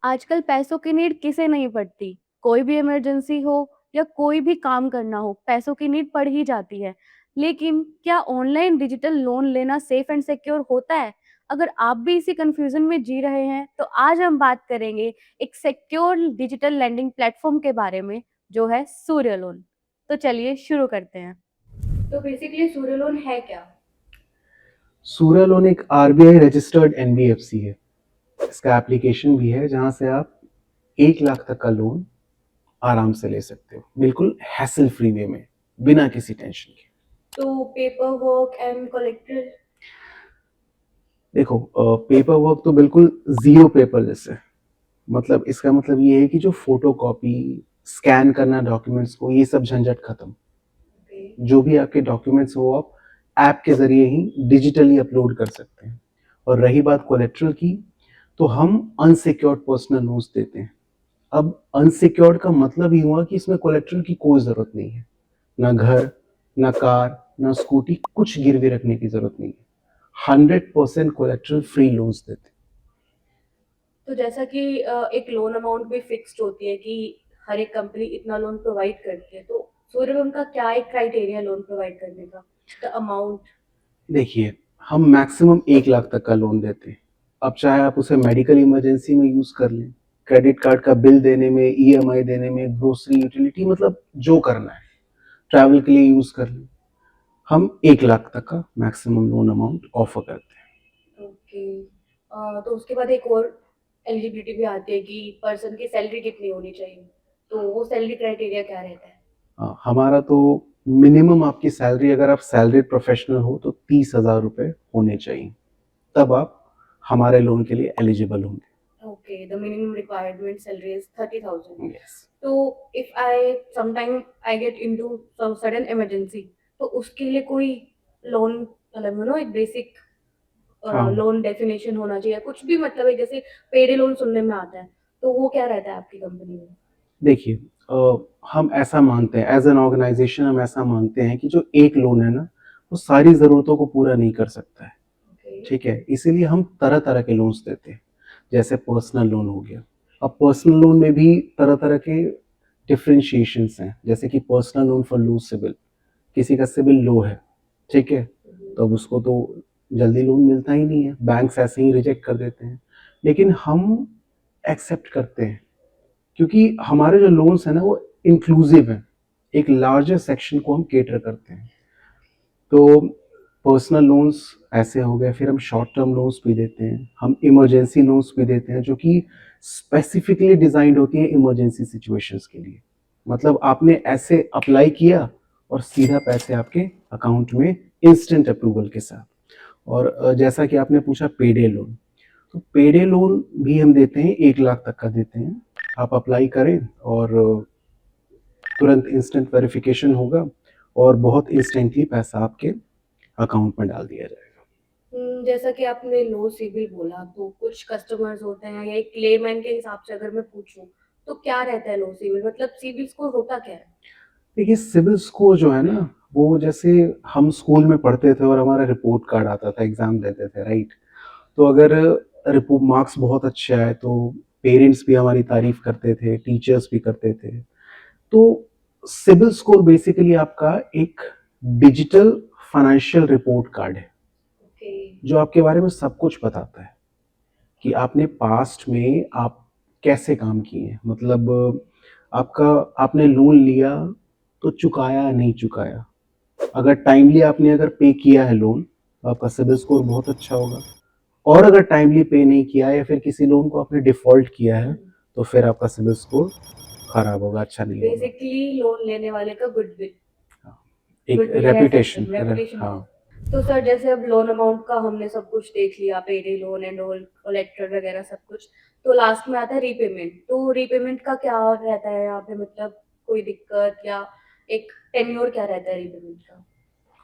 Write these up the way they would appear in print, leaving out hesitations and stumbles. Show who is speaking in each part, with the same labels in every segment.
Speaker 1: आजकल पैसों की नीड किसे नहीं पड़ती। कोई भी इमरजेंसी हो या कोई भी काम करना हो, पैसों की नीड पड़ ही जाती है। लेकिन क्या ऑनलाइन डिजिटल लोन लेना सेफ एंड सिक्योर होता है? अगर आप भी इसी कंफ्यूजन में जी रहे हैं, तो आज हम बात करेंगे एक सिक्योर डिजिटल लेंडिंग प्लेटफॉर्म के बारे में, जो है सूर्य लोन। तो चलिए शुरू करते हैं। तो बेसिकली सूर्य लोन है क्या?
Speaker 2: सूर्य लोन एक आरबीआई रजिस्टर्ड एनबीएफसी है। इसका एप्लीकेशन भी है जहां से आप 1 लाख तक का लोन आराम से ले सकते हो, बिल्कुल हैसल फ्री वे में, बिना किसी टेंशन के।
Speaker 1: तो पेपर वर्क एंड कलेक्टर।
Speaker 2: देखो, पेपर वर्क तो बिल्कुल जीरो पेपर जैसे। मतलब इसका मतलब ये है कि जो फोटो कॉपी स्कैन करना डॉक्यूमेंट्स को, ये सब झंझट खत्म। जो भी आपके डॉक्यूमेंट्स हो आप ऐप के जरिए ही डिजिटली अपलोड कर सकते हैं। और रही बात कोलेट्रल की, तो हम अनसिक्योर्ड पर्सनल लोन्स देते हैं। अब अनसिक्योर्ड का मतलब ही हुआ कि इसमें कोलेट्रल की कोई जरूरत नहीं है। ना घर, ना कार, ना स्कूटी, कुछ गिरवी रखने की जरूरत नहीं है। 100% कोलेट्रल फ्री लोन्स देते हैं।
Speaker 1: तो जैसा कि एक लोन अमाउंट भी फिक्स्ड होती है कि हर एक कंपनी इतना लोन प्रोवाइड करती है, तो सूर्य लोन का क्या एक क्राइटेरिया लोन प्रोवाइड करने का, द अमाउंट?
Speaker 2: देखिए, हम मैक्सिमम 1 लाख तक का लोन देते हैं। अब चाहे आप उसे मेडिकल इमरजेंसी में यूज कर लें, क्रेडिट कार्ड का बिल देने में, ईएमआई देने में, ग्रोसरी, यूटिलिटी, मतलब जो करना है, ट्रैवल के लिए यूज कर लें। हम 1 लाख तक का मैक्सिमम लोन अमाउंट ऑफर करते हैं।
Speaker 1: ओके। तो उसके बाद एक और एलिजिबिलिटी भी आती है कि पर्सन की सैलरी कितनी होनी चाहिए, तो वो सैलरी क्राइटेरिया क्या रहता है?
Speaker 2: हमारा तो मिनिमम आपकी सैलरी, अगर आप सैलरीड प्रोफेशनल हो तो 30,000 रुपए होने चाहिए, तब आप हमारे लोन के लिए एलिजिबल होंगे।
Speaker 1: Okay, the minimum requirement salary is 30,000.
Speaker 2: Yes.
Speaker 1: तो if I sometime I get into some sudden emergency, तो उसके लिए कोई लोन, मतलब एक बेसिक
Speaker 2: हाँ,
Speaker 1: लोन डेफिनेशन होना चाहिए, कुछ भी मतलब है, जैसे पेडे लोन सुनने में आता है, तो वो क्या रहता है आपकी कंपनी में?
Speaker 2: देखिए, हम ऐसा मानते हैं, एज एन ऑर्गेनाइजेशन हम ऐसा मानते हैं कि जो एक लोन है ना, वो सारी ज़रूरतों को पूरा नहीं कर सकता है।
Speaker 1: Okay.
Speaker 2: ठीक है, इसीलिए हम तरह तरह के लोन्स देते हैं। जैसे पर्सनल लोन हो गया। अब पर्सनल लोन में भी तरह तरह के डिफ्रेंशिएशंस हैं, जैसे कि personal loan for low civil. किसी का सिविल लो है, ठीक है, तो अब उसको तो जल्दी लोन मिलता ही नहीं है, बैंक्स ऐसे ही रिजेक्ट कर देते हैं। लेकिन हम एक्सेप्ट करते हैं, क्योंकि हमारे जो लोन्स हैं ना, वो इंक्लूसिव हैं। एक लार्जर सेक्शन को हम केटर करते हैं। तो पर्सनल लोन्स ऐसे हो गए, फिर हम शॉर्ट टर्म लोन्स भी देते हैं, हम इमरजेंसी लोन्स भी देते हैं, जो कि स्पेसिफिकली डिजाइंड होती है इमरजेंसी सिचुएशंस के लिए। मतलब आपने ऐसे अप्लाई किया और सीधा पैसे आपके अकाउंट में, इंस्टेंट अप्रूवल के साथ। और जैसा कि आपने पूछा पेडे लोन, तो पेडे लोन भी हम देते हैं, 1 लाख तक का देते हैं। आप अप्लाई करें और तुरंत इंस्टेंट वेरिफिकेशन होगा और बहुत इंस्टेंटली पैसा आपके अकाउंट में डाल दिया जाएगा।
Speaker 1: जैसा कि आपने लो सिविल बोला, तो कुछ कस्टमर्स होते हैं, या एक लेमैन के हिसाब से अगर मैं पूछूं, तो क्या रहता है लो सिविल, मतलब सिविल स्कोर होता क्या है?
Speaker 2: देखिए, सिविल स्कोर जो है ना, वो जैसे हम स्कूल में पढ़ते थे और हमारा रिपोर्ट कार्ड आता था, एग्जाम देते थे, राइट? तो अगर रिपोर्ट मार्क्स बहुत अच्छे आए तो पेरेंट्स भी हमारी तारीफ करते थे, टीचर्स भी करते थे। तो सिविल स्कोर बेसिकली आपका एक डिजिटल फाइनेंशियल रिपोर्ट कार्ड है,
Speaker 1: ओके।
Speaker 2: जो आपके बारे में सब कुछ बताता है कि आपने पास्ट में आप कैसे काम किए हैं। मतलब आपका, आपने लोन लिया तो चुकाया नहीं चुकाया, अगर टाइमली आपने अगर पे किया है लोन, तो आपका सिबिल स्कोर बहुत अच्छा होगा। और अगर टाइमली पे नहीं किया या फिर किसी लोन को आपने डिफॉल्ट किया है, तो फिर आपका सिबिल स्कोर खराब होगा, अच्छा नहीं होगा।
Speaker 1: बेसिकली लोन लेने वाले का गुडविल,
Speaker 2: हाँ, एक
Speaker 1: गुडविल कह सकते
Speaker 2: रेपुटेशन।
Speaker 1: हैं, रेपुटेशन।
Speaker 2: हाँ।
Speaker 1: तो सर, जैसे अब लोन अमाउंट का हमने सब कुछ देख लिया, पेडे लोन एंड ऑल, कोलेक्टर वगैरह सब कुछ, तो लास्ट में आता है रीपेमेंट। तो रीपेमेंट का क्या रहता है यहाँ पे, मतलब कोई दिक्कत या एक टेन्योर क्या रहता है रीपेमेंट का?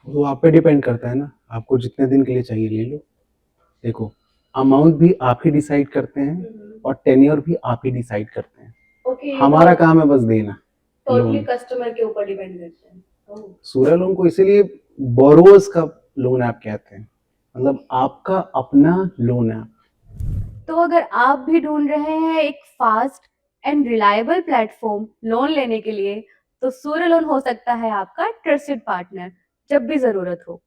Speaker 2: वो आप पे डिपेंड करता है ना, आपको जितने दिन के लिए चाहिए ले लो। देखो, अमाउंट भी आप ही डिसाइड करते हैं और टेन्योर भी आप ही डिसाइड करते हैं।
Speaker 1: ओके,
Speaker 2: हमारा काम है बस देना
Speaker 1: टोटली
Speaker 2: लोन।
Speaker 1: कस्टमर के ऊपर डिपेंड करते हैं। ओह।
Speaker 2: सूर्य लोन को इसीलिए बोरोवर्स का लोन ऐप कहते हैं, मतलब आपका अपना लोन ऐप।
Speaker 1: तो अगर आप भी ढूंढ रहे हैं एक fast and reliable platform loan लेने के लिए, तो सूर्य लोन हो सकता है आपका ट्रस्टेड पार्टनर जब भी ज़रूरत हो।